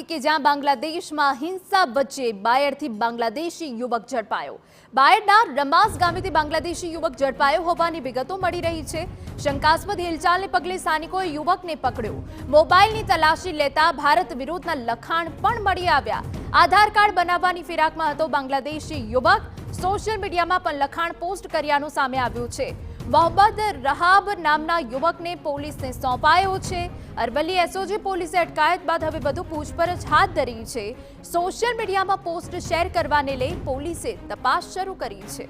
કે જ્યાં બાંગ્લાદેશમાં હિંસા વચ્ચે બાયડથી બાંગ્લાદેશી યુવક ઝડપાયો। બાયડના રમાસ ગામેથી બાંગ્લાદેશી યુવક ઝડપાયો હોવાની વિગતો મળી રહી છે। શંકાસ્પદ હિલચાલને પગલે સ્થાનિકોએ યુવકને પકડ્યો। મોબાઈલની તલાશી લેતા ભારત વિરુદ્ધના લખાણ પણ મળી આવ્યા। આધાર કાર્ડ બનાવવાની ફિરાકમાં હતો બાંગ્લાદેશી યુવક। સોશિયલ મીડિયામાં પણ લખાણ પોસ્ટ કર્યાનું સામે આવ્યું છે। મોહમ્મદ રહાબ નામના યુવકને પોલીસને સોંપાયો છે। અરવલ્લી એસઓજી પોલીસે અટકાયત બાદ હવે વધુ પૂછપરછ હાથ ધરી છે। સોશિયલ મીડિયામાં પોસ્ટ શેર કરવાને લઈ પોલીસે તપાસ શરૂ કરી છે।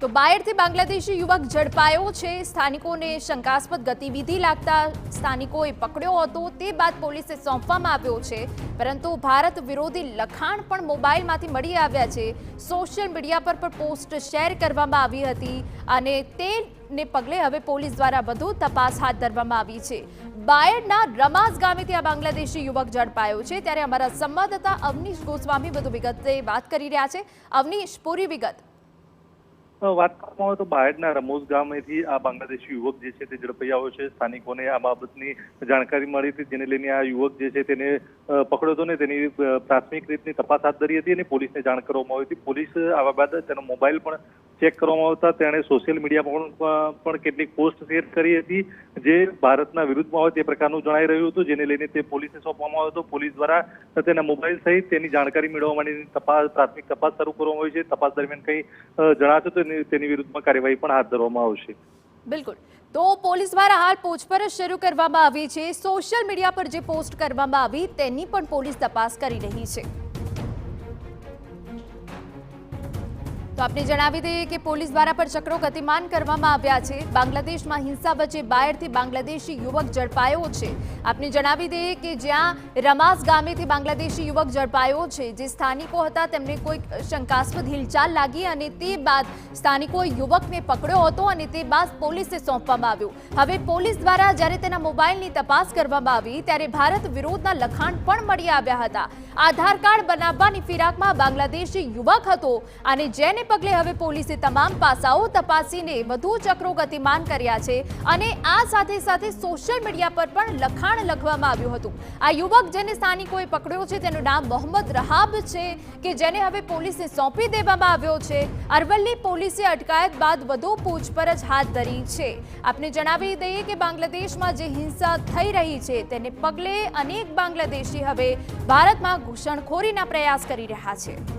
તો બાયડથી બાંગ્લાદેશી યુવક ઝડપાયો છે। સ્થાનિકોને શંકાસ્પદ ગતિવિધિ લાગતા સ્થાનિકોએ પકડ્યો હતો। તે બાદ પોલીસે સોંપવામાં આવ્યો છે, પરંતુ ભારત વિરોધી લખાણ પણ મોબાઈલમાંથી મળી આવ્યા છે। સોશિયલ મીડિયા પર પણ પોસ્ટ શેર કરવામાં આવી હતી અને તેને પગલે હવે પોલીસ દ્વારા વધુ તપાસ હાથ ધરવામાં આવી છે। બાયડના રમાસ ગામેથી આ બાંગ્લાદેશી યુવક ઝડપાયો છે। ત્યારે અમારા સંવાદદાતા અવનીશ ગોસ્વામી વધુ વિગતે વાત કરી રહ્યા છે। અવનીશ, પૂરી વિગત। વાત કરવામાં આવે તો બાયડના રમોસ ગામેથી આ બાંગ્લાદેશી યુવક જે છે તે ઝડપાઈ આવ્યો છે। સ્થાનિકોને આ બાબતની જાણકારી મળી હતી, જેને લઈને આ યુવક જે છે તેને પકડ્યો હતો ને તેની પ્રાથમિક રીતની તપાસ હાથ ધરી હતી અને પોલીસને જાણ કરવામાં આવી હતી। પોલીસ આવા બાદ તેનો મોબાઈલ પણ ચેક કરવામાં આવતા તેણે સોશિયલ મીડિયા પણ કેટલીક પોસ્ટ શેર કરી હતી, જે ભારતના વિરુદ્ધમાં હોય તે પ્રકારનું જણાઈ રહ્યું હતું, જેને લઈને તે પોલીસને સોંપવામાં આવ્યો હતો। પોલીસ દ્વારા તેના મોબાઈલ સહિત તેની જાણકારી મેળવવા માટેની પ્રાથમિક તપાસ શરૂ કરવામાં આવી છે। તપાસ દરમિયાન કંઈ જણાશે તો તેની વિરુદ્ધમાં કાર્યવાહી પણ હાથ ધરવામાં આવશે। બિલકુલ, તો પોલીસ દ્વારા હાલ પૂછપરછ શરૂ કરવામાં આવી છે। સોશિયલ મીડિયા પર જે પોસ્ટ કરવામાં આવી તેની પણ પોલીસ તપાસ કરી રહી છે। તો આપને જણાવી દઈએ કે પોલીસ દ્વારા પણ ચક્રો ગતિમાન કરવામાં આવ્યા છે। બાંગ્લાદેશમાં હિંસા વચ્ચે બાયડથી બાંગ્લાદેશી યુવક ઝડપાયો છે। આપને જણાવી દઈએ કે જ્યાં રમાસ ગામેથી બાંગ્લાદેશી યુવક ઝડપાયો છે, જે સ્થાનિકો હતા તેમને કોઈ શંકાસ્પદ હિલચાલ લાગી અને તે બાદ સ્થાનિકોએ યુવકને પકડ્યો હતો અને તે બાદ પોલીસને સોંપવામાં આવ્યો। હવે પોલીસ દ્વારા જ્યારે તેના મોબાઈલની તપાસ કરવામાં આવી ત્યારે ભારત વિરોધના લખાણ પણ મળી આવ્યા હતા। આધાર કાર્ડ બનાવવાની ફિરાકમાં બાંગ્લાદેશી યુવક હતો અને જેને પગલે હવે પોલીસે તમામ પાસાઓ તપાસીને વધુ ચક્રો ગતિમાન કર્યા છે અને આ સાથે સાથે સોશિયલ મીડિયા પર પણ લખાણ લખવામાં આવ્યું હતું। આ યુવક જેને સ્થાનિકોએ પકડ્યો છે તેનું નામ મોહમ્મદ રહાબ છે, કે જેને હવે પોલીસને સોંપી દેવામાં આવ્યો છે। અરવલ્લી પોલીસે અટકાયત બાદ વધુ પૂછપરછ હાથ ધરી છે। આપને જણાવી દઈએ કે બાંગ્લાદેશમાં જે હિંસા થઈ રહી છે તેને પગલે અનેક બાંગ્લાદેશી હવે ભારતમાં ઘૂસણખોરીના પ્રયાસ કરી રહ્યા છે।